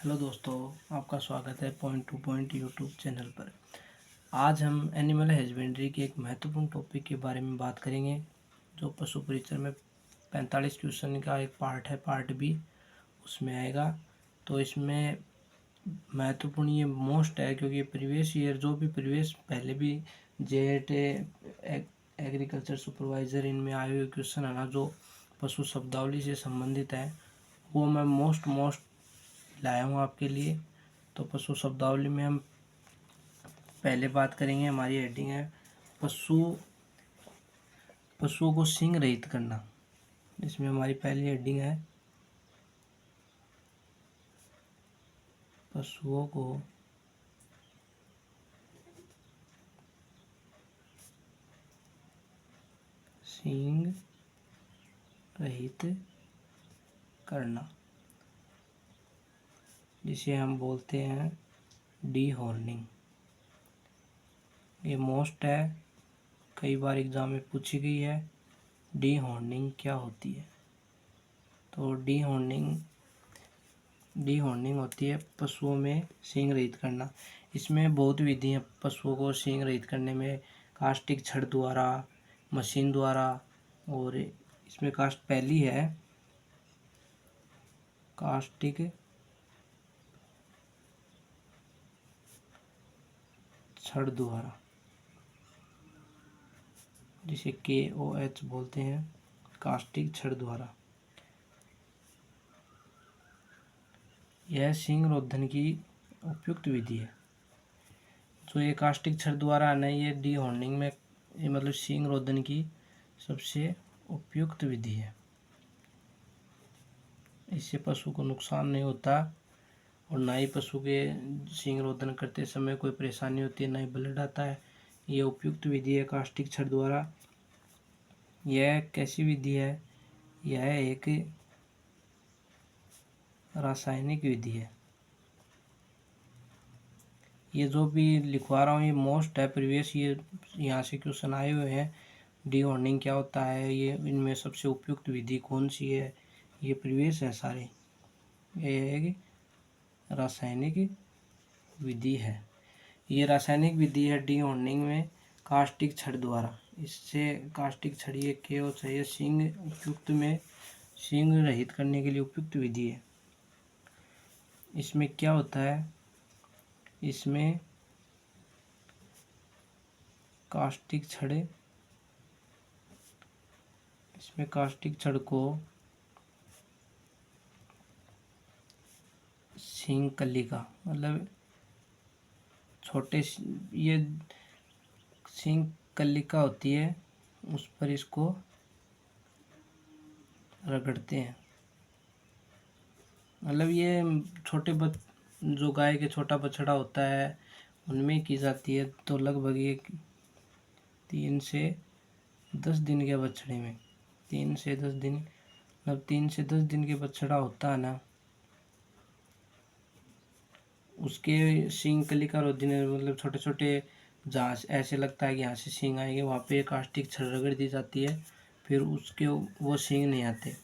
Hello दोस्तों, आपका स्वागत है point two point YouTube channel पर। आज हम एनिमल हस्बेंड्री के एक महत्वपूर्ण टॉपिक के बारे में बात करेंगे, जो पशु परिचर में 45 क्वेश्चन का एक पार्ट है, पार्ट बी उसमें आएगा। तो इसमें महत्वपूर्ण ये मोस्ट है, क्योंकि प्रीवियस ईयर जो भी प्रीवियस पहले भी जेट एग्रीकल्चर सुपरवाइज़र इनमें आए हुए क्वेश्चन है ना, जो पशु शब्दावली से संबंधित है, वो मैं मोस्ट लाया हूँ आपके लिए। तो पशु शब्दावली में हम पहले बात करेंगे, हमारी हेडिंग है पशुओं को सींग रहित करना। इसमें हमारी पहली हेडिंग है पशुओं को सींग रहित करना, जिसे हम बोलते हैं डी हॉर्निंग। ये मोस्ट है, कई बार एग्जाम में पूछी गई है। डी हॉर्निंग क्या होती है? तो डी हॉर्निंग होती है पशुओं में सींग रहित करना। इसमें बहुत विधि हैं पशुओं को सींग रहित करने में, कास्टिक छड़ द्वारा, मशीन द्वारा, और इसमें पहली है कास्टिक छड़ द्वारा, जिसे KOH बोलते हैं, कास्टिक छड़ द्वारा। यह सींग रोधन की उपयुक्त विधि है। जो ये कास्टिक छड़ द्वारा है ना, ये डी हॉर्निंग में ये मतलब सींग रोधन की सबसे उपयुक्त विधि है। इससे पशु को नुकसान नहीं होता, और ना ही पशु के सींग रोधन करते समय कोई परेशानी होती है, ना ही ब्लड आता है। ये उपयुक्त विधि है कास्टिक छड़ द्वारा। यह कैसी विधि है? यह एक रासायनिक विधि है। ये जो भी लिखवा रहा हूँ ये मोस्ट है, प्रीवियस ये यहाँ से क्वेश्चन आए हुए हैं। डी हॉर्निंग क्या होता है, ये इनमें सबसे उपयुक्त विधि कौन सी है, ये प्रीवियस है सारे। ये एक रासायनिक विधि है। ये रासायनिक विधि है डी हॉर्निंग में कास्टिक छड़ द्वारा। इससे कास्टिक छड़ ये क्यों चाहिए? सींग उपयुक्त में सींग रहित करने के लिए उपयुक्त विधि है। इसमें क्या होता है? इसमें कास्टिक छड़ को सींग कलिका, मतलब छोटे ये सींग कलिका होती है, उस पर इसको रगड़ते हैं। मतलब ये छोटे जो गाय के छोटा बछड़ा होता है उनमें की जाती है। तो लगभग ये 3 से 10 दिन के बछड़े में, 3 से 10 दिन, मतलब 3 से 10 दिन के बछड़ा होता है ना, उसके सींग कलिका रोधने, मतलब छोटे छोटे जहाँ ऐसे लगता है कि यहाँ से सींग आएंगे, वहाँ पे कास्टिक छड़ रगड़ दी जाती है। फिर उसके वो सींग नहीं आते,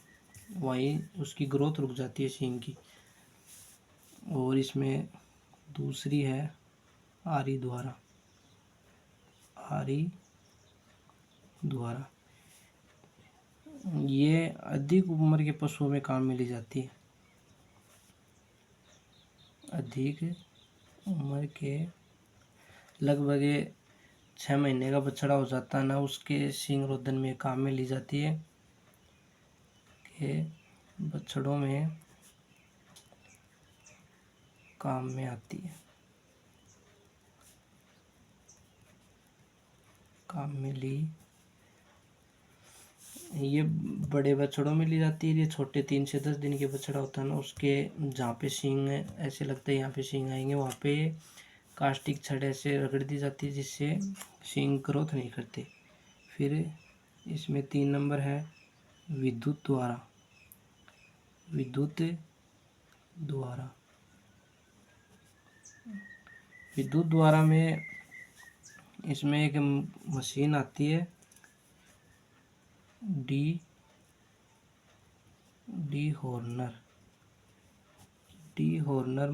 वहीं उसकी ग्रोथ रुक जाती है सींग की। और इसमें दूसरी है आरी द्वारा। ये अधिक उम्र के पशुओं में काम में ली जाती है। अधिक उम्र के लगभग 6 महीने का बछड़ा हो जाता है ना, उसके सींग रोधन में काम में ली जाती है। के बछड़ों में काम में आती है, काम में ली। ये बड़े बछड़ों में ली जाती है। ये छोटे 3 से 10 दिन के बछड़ा होता है ना, उसके जहाँ पे सींग ऐसे लगता है यहाँ पे सींग आएंगे, वहाँ पे कास्टिक छड़ ऐसे रगड़ दी जाती है, जिससे सींग ग्रोथ नहीं करते। फिर इसमें 3 नंबर है विद्युत द्वारा में इसमें एक मशीन आती है D Horner D Horner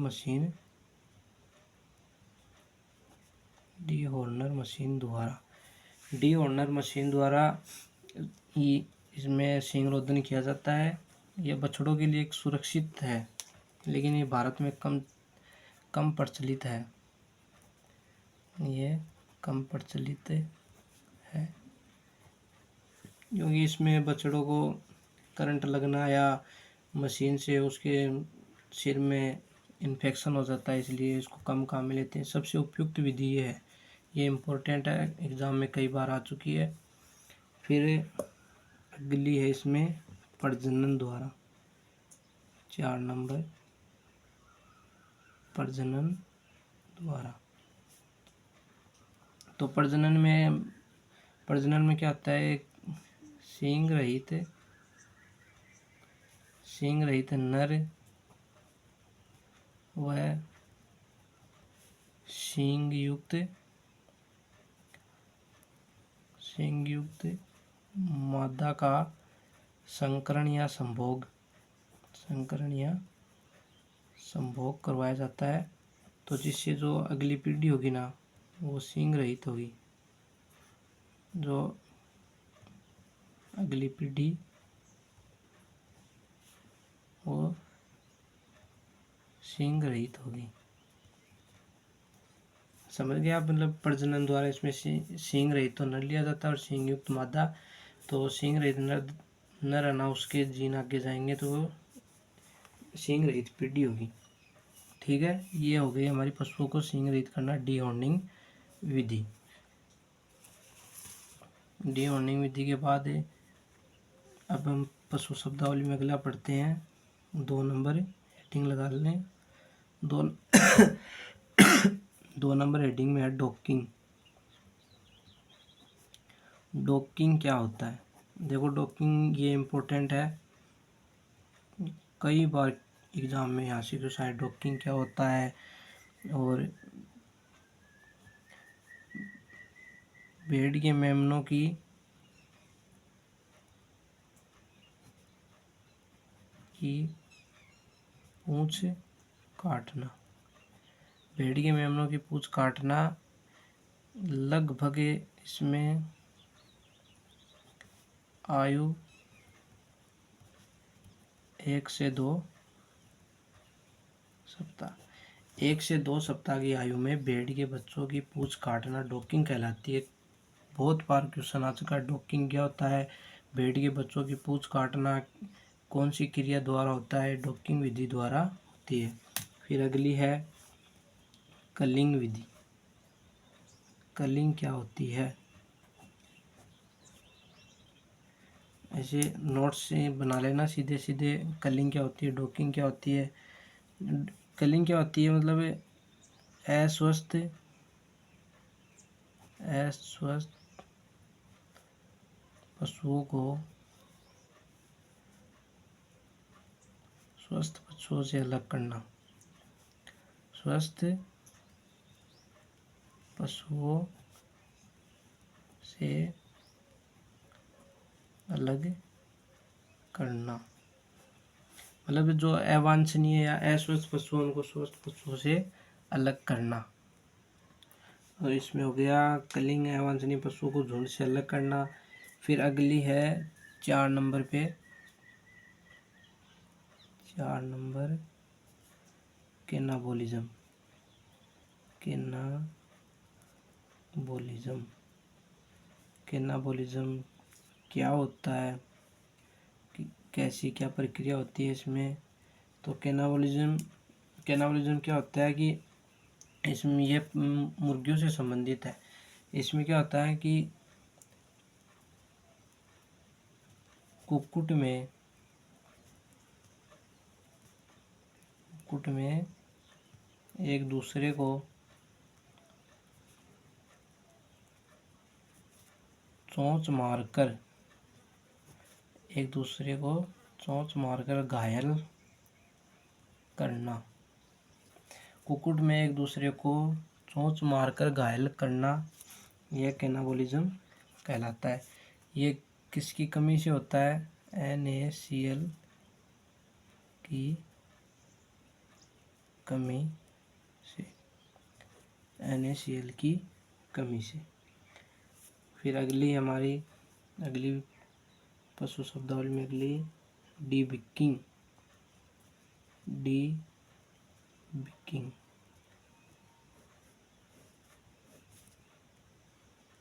machine द्वारा इसमें सींगरोधन किया जाता है। यह बछड़ों के लिए एक सुरक्षित है, लेकिन ये भारत में कम प्रचलित है। ये कम प्रचलित है क्योंकि इसमें बछड़ों को करंट लगना या मशीन से उसके सिर में इन्फेक्शन हो जाता है, इसलिए इसको कम काम में लेते हैं। सबसे उपयुक्त विधि ये है, ये इम्पोर्टेंट है, एग्ज़ाम में कई बार आ चुकी है। फिर अगली है इसमें प्रजनन द्वारा, 4 नंबर प्रजनन द्वारा। तो प्रजनन में क्या होता है, सींग रहित नर व सींग युक्त मादा का संकरण या संभोग करवाया जाता है। तो जिससे जो अगली पीढ़ी होगी ना, वो सींग रहित होगी। जो अगली पीढ़ी वो सींग रहित होगी। समझ गए आप? मतलब प्रजनन द्वारा इसमें सींग रहित तो नर लिया जाता है और सींग युक्त मादा। तो सींग रहित नर है ना, उसके जीन आगे जाएंगे तो वो सींग रहित पीढ़ी होगी। ठीक है, ये हो गई हमारी पशुओं को सींग रहित करना, डी हॉर्निंग विधि। डी हॉर्निंग विधि के बाद अब हम पशु शब्दावली में अगला पढ़ते हैं। 2 नंबर हेडिंग लगा लें। 2 नंबर हेडिंग में है डॉकिंग। डॉकिंग क्या होता है? देखो, डॉकिंग ये इम्पोर्टेंट है, कई बार एग्जाम में यहाँ से शायद डॉकिंग क्या होता है और भेड़ के मेमनों की पूंछ काटना। भेड़ के मेमनों की पूंछ काटना लगभग इसमें आयु 1 से 2 सप्ताह की आयु में भेड़ के बच्चों की पूंछ काटना डॉकिंग कहलाती है। बहुत बार क्वेश्चन आ चुका है, डॉकिंग क्या होता है, भेड़ के बच्चों की पूंछ काटना कौन सी क्रिया द्वारा होता है? डॉकिंग विधि द्वारा होती है। फिर अगली है कलिंग विधि। कलिंग क्या होती है? ऐसे नोट्स से बना लेना सीधे सीधे। कलिंग क्या होती है, डॉकिंग क्या होती है। कलिंग क्या होती है, मतलब अस्वस्थ पशुओं को स्वस्थ पशुओं से अलग करना। स्वस्थ पशुओं से अलग करना, मतलब जो अवांछनीय या अस्वस्थ पशु उनको स्वस्थ पशुओं से अलग करना। तो इसमें हो गया कलिंग, अवांछनीय पशुओं को झुंड से अलग करना। फिर अगली है 4 नंबर पे, 4 नंबर कैनाबोलिज्म। कैनाबोलिज्म क्या होता है, कैसी क्या प्रक्रिया होती है इसमें? तो कैनाबोलिज्म क्या होता है कि इसमें ये मुर्गियों से संबंधित है। इसमें क्या होता है कि कुक्कुट में एक दूसरे को चोंच मारकर घायल करना। कुक्कुट में एक दूसरे को चोंच मारकर घायल करना, यह कैनाबोलिज्म कहलाता है। ये किसकी कमी से होता है? NaCl की कमी से, NaCl की कमी से। फिर अगली पशु शब्दावली में अगली डीबिकिंग।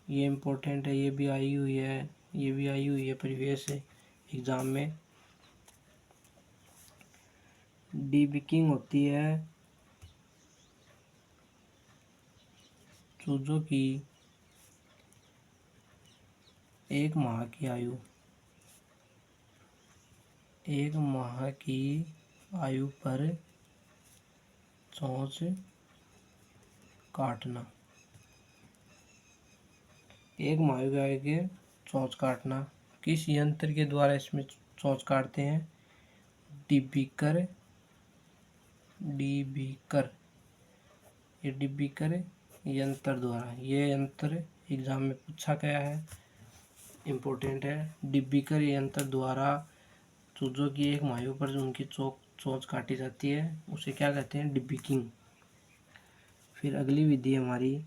ये इम्पोर्टेंट है, ये भी आई हुई है प्रीवियस एग्जाम में। डीबिकिंग होती है चूजों की एक माह की आयु पर चोंच काटना। एक माह की आयु के चोंच काटना। किस यंत्र के द्वारा इसमें चोंच काटते हैं? डीबिकर। ये डीबिकर यंत्र द्वारा, ये यंत्र एग्जाम में पूछा गया है, इम्पोर्टेंट है। डीबिकर यंत्र द्वारा चूजों की एक माह पर उनकी चोंच काटी जाती है, उसे क्या कहते हैं? डीबिकिंग। फिर अगली विधि हमारी,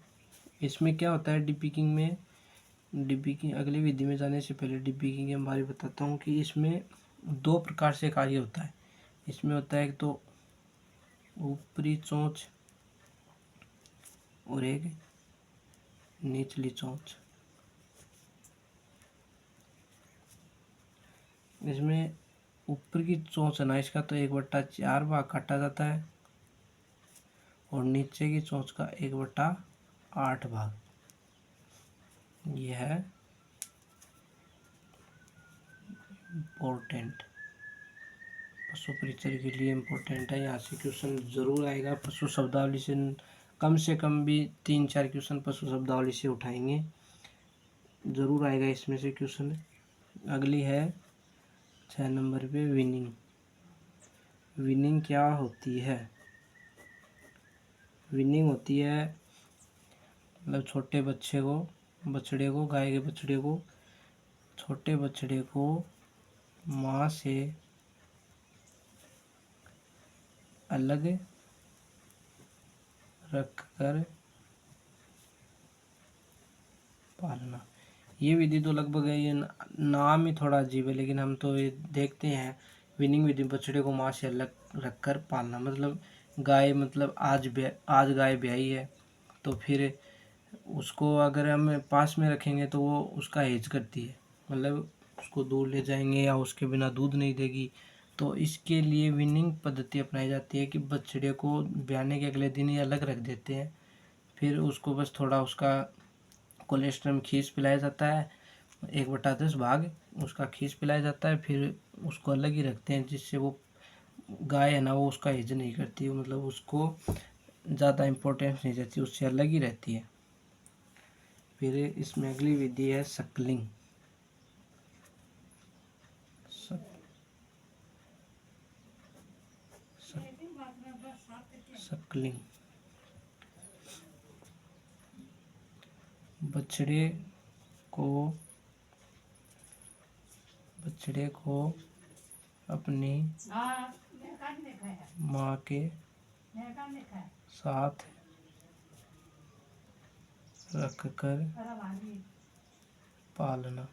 इसमें क्या होता है डीबिकिंग में? अगली विधि में जाने से पहले डीबिकिंग के बारे में बताता हूँ कि इसमें 2 प्रकार से कार्य होता है। इसमें होता है एक तो ऊपरी चोंच और एक निचली चोंच। इसमें ऊपर की चोंच है ना, इसका तो 1/4 भाग काटा जाता है और नीचे की चोंच का 1/8 भाग। यह है इम्पोर्टेंट, पशु परिचय के लिए इम्पोर्टेंट है। यहाँ से क्वेश्चन जरूर आएगा पशु शब्दावली से कम भी 3-4 क्वेश्चन पशु शब्दावली से उठाएंगे, जरूर आएगा इसमें से क्वेश्चन। अगली है 6 नंबर पे विनिंग। विनिंग क्या होती है? विनिंग होती है मतलब छोटे गाय के बछड़े को, छोटे बछड़े को माँ से अलग रखकर पालना। ये विधि तो लगभग है, ये नाम ही थोड़ा अजीब है, लेकिन हम तो ये देखते हैं। विनिंग विधि, बछड़े को माँ से अलग रखकर पालना मतलब गाय, मतलब आज गाय ब्याई है तो फिर उसको अगर हम पास में रखेंगे तो वो उसका हेज करती है, मतलब उसको दूर ले जाएंगे या उसके बिना दूध नहीं देगी। तो इसके लिए विनिंग पद्धति अपनाई जाती है कि बछड़े को ब्याने के अगले दिन ही अलग रख देते हैं, फिर उसको बस थोड़ा उसका कोलेस्ट्रम खीस पिलाया जाता है, 1/10 भाग उसका खीस पिलाया जाता है, फिर उसको अलग ही रखते हैं, जिससे वो गाय है ना वो उसका हेज नहीं करती, मतलब उसको ज़्यादा इम्पोर्टेंस नहीं देती, उससे अलग ही रहती है। फिर इसमें अगली विधि है सकलिंग। सकलिंग बछड़े को अपनी माँ के साथ रखकर पालना।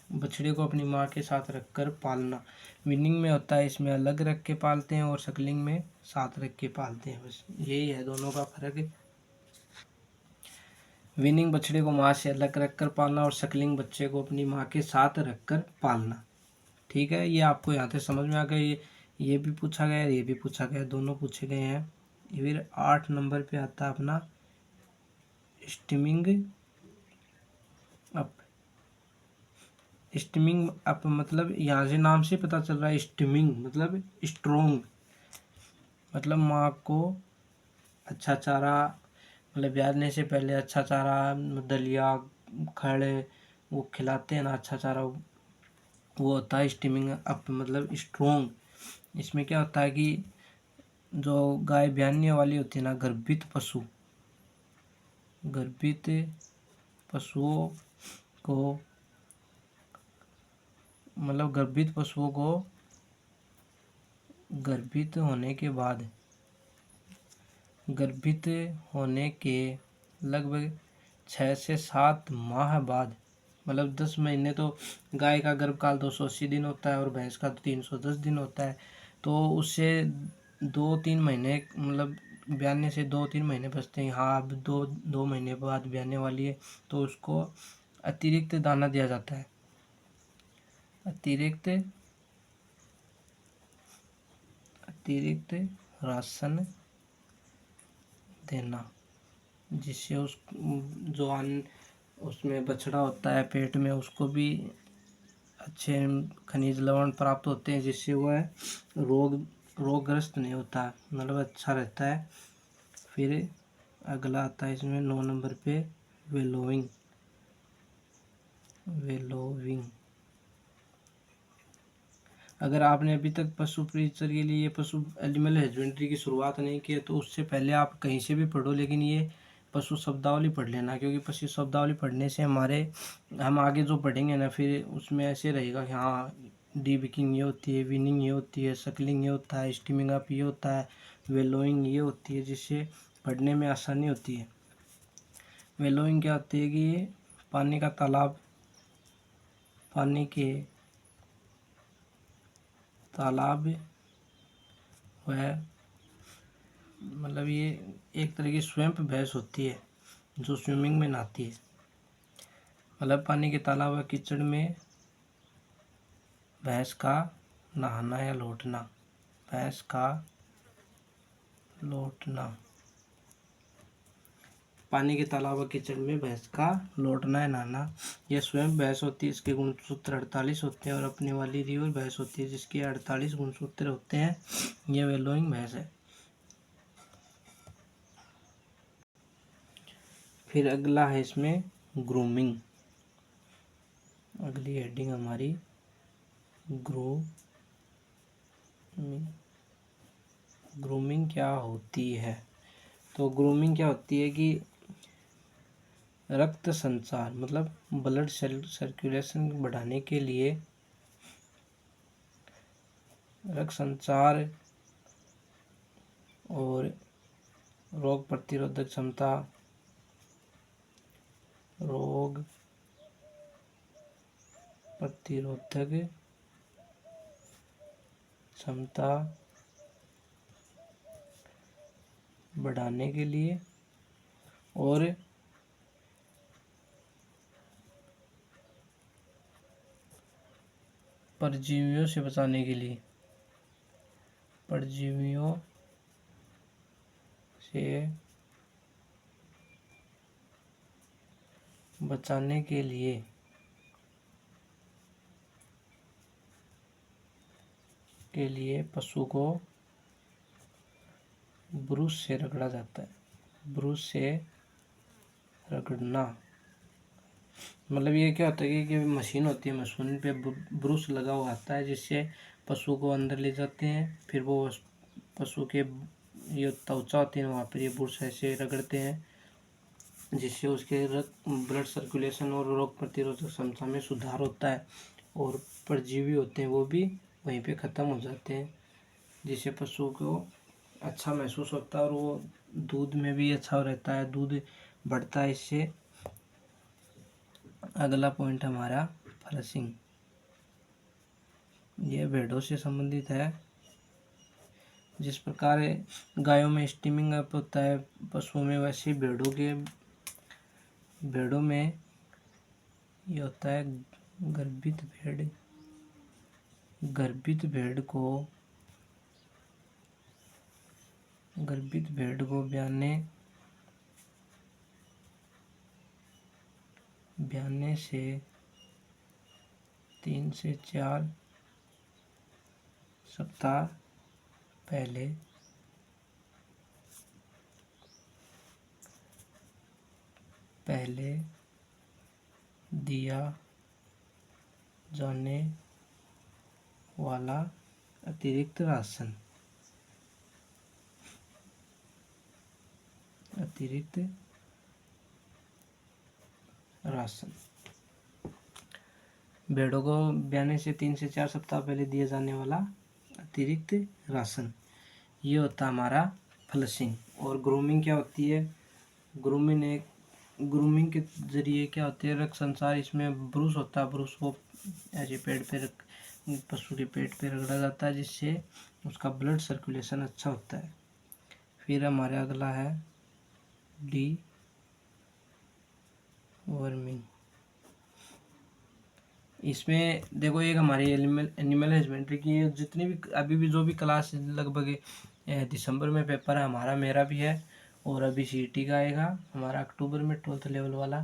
बछड़े को अपनी माँ के साथ रखकर पालना विनिंग में होता है, इसमें अलग रख के पालते हैं और सकलिंग में साथ रख के पालते हैं, बस यही है दोनों का फर्क। विनिंग बछड़े को माँ से अलग रखकर पालना और सकलिंग बच्चे को अपनी माँ के साथ रखकर पालना। ठीक है, ये आपको यहाँ से समझ में आ गया। ये भी पूछा गया, ये भी पूछा गया, दोनों पूछे गए हैं। फिर 8 नंबर पे आता है अपना स्टीमिंग अप। स्टीमिंग अप मतलब यहाँ से नाम से पता चल रहा है, स्टीमिंग मतलब स्ट्रोंग, मतलब माँ को अच्छा चारा, मतलब ब्याने से पहले अच्छा चारा, दलिया, खड़े वो खिलाते हैं ना, अच्छा चारा, वो होता है स्टीमिंग अप मतलब स्ट्रोंग। इसमें क्या होता है कि जो गाय ब्याने वाली होती है ना, गर्भित पशुओं को, मतलब गर्भित पशुओं को गर्भित होने के बाद, गर्भित होने के लगभग 6 से 7 माह बाद, मतलब 10 महीने तो गाय का गर्भकाल 280 दिन होता है और भैंस का तो 310 दिन होता है। तो उससे 2-3 महीने, मतलब ब्याने से 2-3 महीने बचते हैं। हाँ, अब 2 महीने बाद ब्याने वाली है तो उसको अतिरिक्त दाना दिया जाता है, अतिरिक्त राशन देना, जिससे उस जो अन्न उसमें बछड़ा होता है पेट में, उसको भी अच्छे खनिज लवण प्राप्त होते हैं, जिससे वह रोगग्रस्त नहीं होता, मतलब अच्छा रहता है। फिर अगला आता है इसमें 9 नंबर पे वेलोविंग। अगर आपने अभी तक पशु परिचर के लिए, पशु एनिमल हस्बेंड्री की शुरुआत नहीं की है तो उससे पहले आप कहीं से भी पढ़ो, लेकिन ये पशु शब्दावली पढ़ लेना, क्योंकि पशु शब्दावली पढ़ने से हम आगे जो पढ़ेंगे ना, फिर उसमें ऐसे रहेगा कि हाँ, डीबिकिंग ये होती है, विनिंग ये होती है, सकलिंग ये होता है, स्टीमिंग अप ये होता है, वेलोइंग ये होती है, जिससे पढ़ने में आसानी होती है। वेलोइंग क्या होती है कि पानी का तालाब, पानी के तालाब वह, मतलब ये एक तरह की स्वयं भैंस होती है जो स्विमिंग में नहाती है, मतलब पानी के तालाब या कीचड़ में भैंस का नहाना या लौटना, भैंस का लौटना, पानी के तालाब या कीचड़ में भैंस का लौटना या नहाना, यह स्वयं भैंस होती है। इसके गुणसूत्र 48 होते हैं और अपने वाली रिवर भैंस होती है जिसके 48 गुणसूत्र होते हैं। यह वेलोइंग भैंस है। फिर अगला है इसमें ग्रूमिंग, अगली हेडिंग हमारी ग्रूमिंग क्या होती है। तो ग्रूमिंग क्या होती है कि रक्त संचार, मतलब ब्लड सर्कुलेशन बढ़ाने के लिए, रक्त संचार और रोग प्रतिरोधक क्षमता, रोग प्रतिरोधक क्षमता बढ़ाने के लिए और परजीवियों से बचाने के लिए, परजीवियों से बचाने के लिए पशु को ब्रूस से रगड़ा जाता है। ब्रूस से रगड़ना, मतलब ये क्या होता है कि मशीन होती है, मशीन पे ब्रूस लगा हुआ आता है, जिससे पशु को अंदर ले जाते हैं। फिर वो पशु के ये त्वचा होती है वहाँ पर ये ब्रूस ऐसे रगड़ते हैं, जिससे उसके ब्लड सर्कुलेशन और रोग प्रतिरोधक क्षमता में सुधार होता है और परजीवी होते हैं वो भी वहीं पे ख़त्म हो जाते हैं, जिससे पशु को अच्छा महसूस होता है और वो दूध में भी अच्छा रहता है, दूध बढ़ता है इससे। अगला पॉइंट हमारा फ्लशिंग, ये भेड़ों से संबंधित है। जिस प्रकार गायों में स्टीमिंग अप होता है पशुओं में, वैसे भेड़ों में ये होता है। गर्भित भेड़ को ब्याने से 3 से 4 सप्ताह पहले दिया जाने वाला अतिरिक्त राशन, भेड़ों को ब्याने से 3 से 4 सप्ताह पहले दिया जाने वाला अतिरिक्त राशन। ये होता है हमारा फ्लशिंग। और ग्रूमिंग क्या होती है? ग्रूमिंग के जरिए क्या होती है, रक्त संचार। इसमें ब्रूस होता है, ब्रूस को ऐसे पशु के पेट पे रगड़ा जाता है, जिससे उसका ब्लड सर्कुलेशन अच्छा होता है। फिर हमारे अगला है डी वर्मिंग। इसमें देखो, एक हमारी एनिमल हस्बेंड्री की जितनी भी अभी भी जो भी क्लास लगभग दिसंबर में पेपर है हमारा, मेरा भी है, और अभी सीईटी का आएगा हमारा अक्टूबर में 12th लेवल वाला।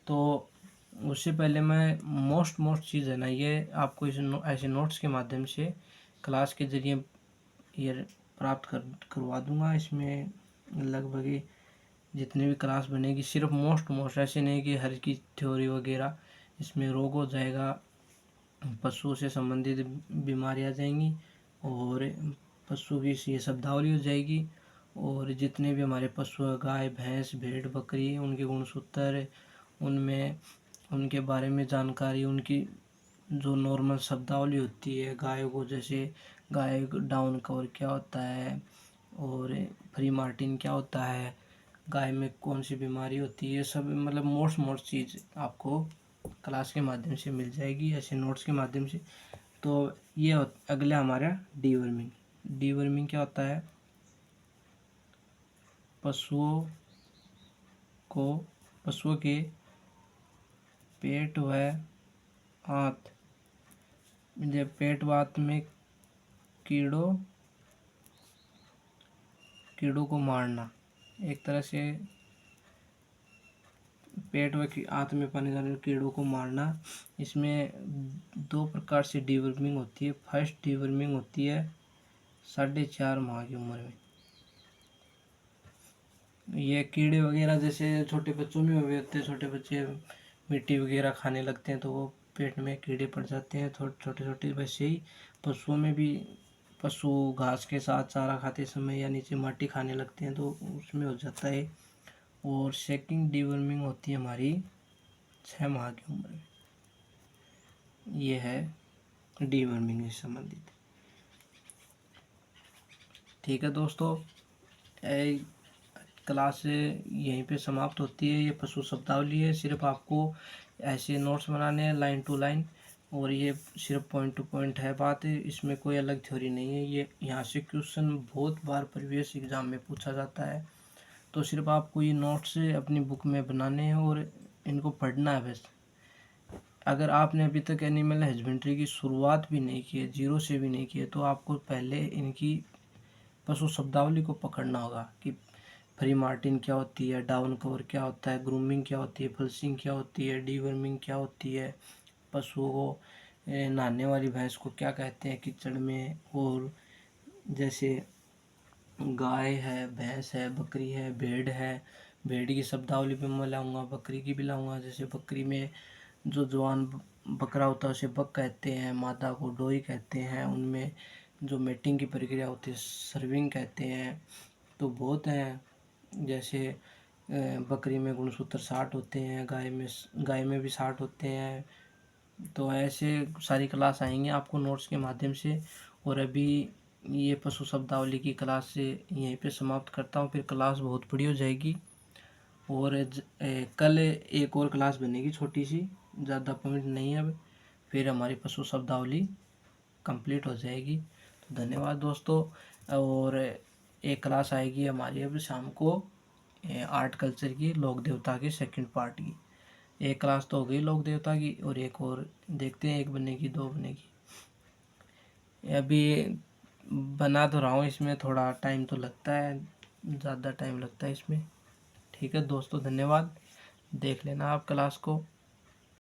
तो उससे पहले मैं मोस्ट चीज़ है ना, ये आपको ऐसे नोट्स के माध्यम से क्लास के ज़रिए ये प्राप्त करवा दूंगा। इसमें लगभग जितनी भी क्लास बनेगी सिर्फ मोस्ट ऐसे नहीं कि हर की थ्योरी वगैरह। इसमें रोग हो जाएगा, पशुओं से संबंधित बीमारियाँ आ जाएंगी, और पशु की ये शब्दावली हो जाएगी, और जितने भी हमारे पशु हैं, गाय भैंस भेड़ बकरी, उनके गुणसूत्र, उनमें उनके बारे में जानकारी, उनकी जो नॉर्मल शब्दावली होती है। गाय को जैसे गाय डाउन कवर क्या होता है, और फ्री मार्टिन क्या होता है, गाय में कौन सी बीमारी होती है, ये सब मतलब मोस्ट चीज़ आपको क्लास के माध्यम से मिल जाएगी, ऐसे नोट्स के माध्यम से। तो ये अगला हमारा डीवर्मिंग। डीवर्मिंग क्या होता है? पशुओं के पेट व आंत में कीड़ों को मारना। एक तरह से पेट व आंत में पाने वाले कीड़ों को मारना। इसमें 2 प्रकार से डीवर्मिंग होती है। फर्स्ट डीवर्मिंग होती है 4.5 माह की उम्र में। ये कीड़े वगैरह जैसे छोटे बच्चों में हुए होते हैं, छोटे बच्चे मिट्टी वगैरह खाने लगते हैं तो वो पेट में कीड़े पड़ जाते हैं छोटे छोटे। वैसे ही पशुओं में भी, पशु घास के साथ चारा खाते समय या नीचे माटी खाने लगते हैं तो उसमें हो जाता है। और सेकंड डीवर्मिंग होती है हमारी 6 माह की उम्र में। ये है डीवर्मिंग से संबंधित। ठीक है दोस्तों, क्लास यहीं पे समाप्त होती है। ये पशु शब्दावली है, सिर्फ आपको ऐसे नोट्स बनाने हैं लाइन टू लाइन, और ये सिर्फ पॉइंट टू पॉइंट है बात है, इसमें कोई अलग थ्योरी नहीं है। ये यहाँ से क्वेश्चन बहुत बार प्रीवियस एग्जाम में पूछा जाता है, तो सिर्फ आपको ये नोट्स अपनी बुक में बनाने हैं और इनको पढ़ना है बस। अगर आपने अभी तक एनिमल हस्बेंड्री की शुरुआत भी नहीं की है, जीरो से भी नहीं की है, तो आपको पहले इनकी पशु शब्दावली को पकड़ना होगा कि फ्री मार्टिन क्या होती है, डाउन कवर क्या होता है, ग्रूमिंग क्या होती है, फ्लशिंग क्या होती है, डीवर्मिंग क्या होती है, पशुओं को नहाने वाली भैंस को क्या कहते हैं कीचड़ में, और जैसे गाय है, भैंस है, बकरी है, भेड़ है, भेड़ की शब्दावली भी मैं लाऊंगा, बकरी की भी लाऊंगा। जैसे बकरी में जो जवान बकरा होता है उसे बक कहते हैं, मादा को डोई कहते हैं, उनमें जो मेटिंग की प्रक्रिया होती है सर्विंग कहते हैं। तो बहुत हैं, जैसे बकरी में गुणसूत्र 60 होते हैं, गाय में भी 60 होते हैं। तो ऐसे सारी क्लास आएंगे आपको नोट्स के माध्यम से। और अभी ये पशु शब्दावली की क्लास से यहीं पे समाप्त करता हूँ, फिर क्लास बहुत बड़ी हो जाएगी। और कल एक और क्लास बनेगी छोटी सी, ज़्यादा पॉइंट नहीं है अब, फिर हमारी पशु शब्दावली कंप्लीट हो जाएगी। तो धन्यवाद दोस्तों। और एक क्लास आएगी हमारी अब शाम को आर्ट कल्चर की, लोक देवता के सेकंड पार्ट की। एक क्लास तो हो गई लोक देवता की, और एक और देखते हैं, एक बनेगी 2 बनेगी। अभी बना तो रहा हूँ, इसमें थोड़ा टाइम तो लगता है, ज़्यादा टाइम लगता है इसमें। ठीक है दोस्तों, धन्यवाद, देख लेना आप क्लास को।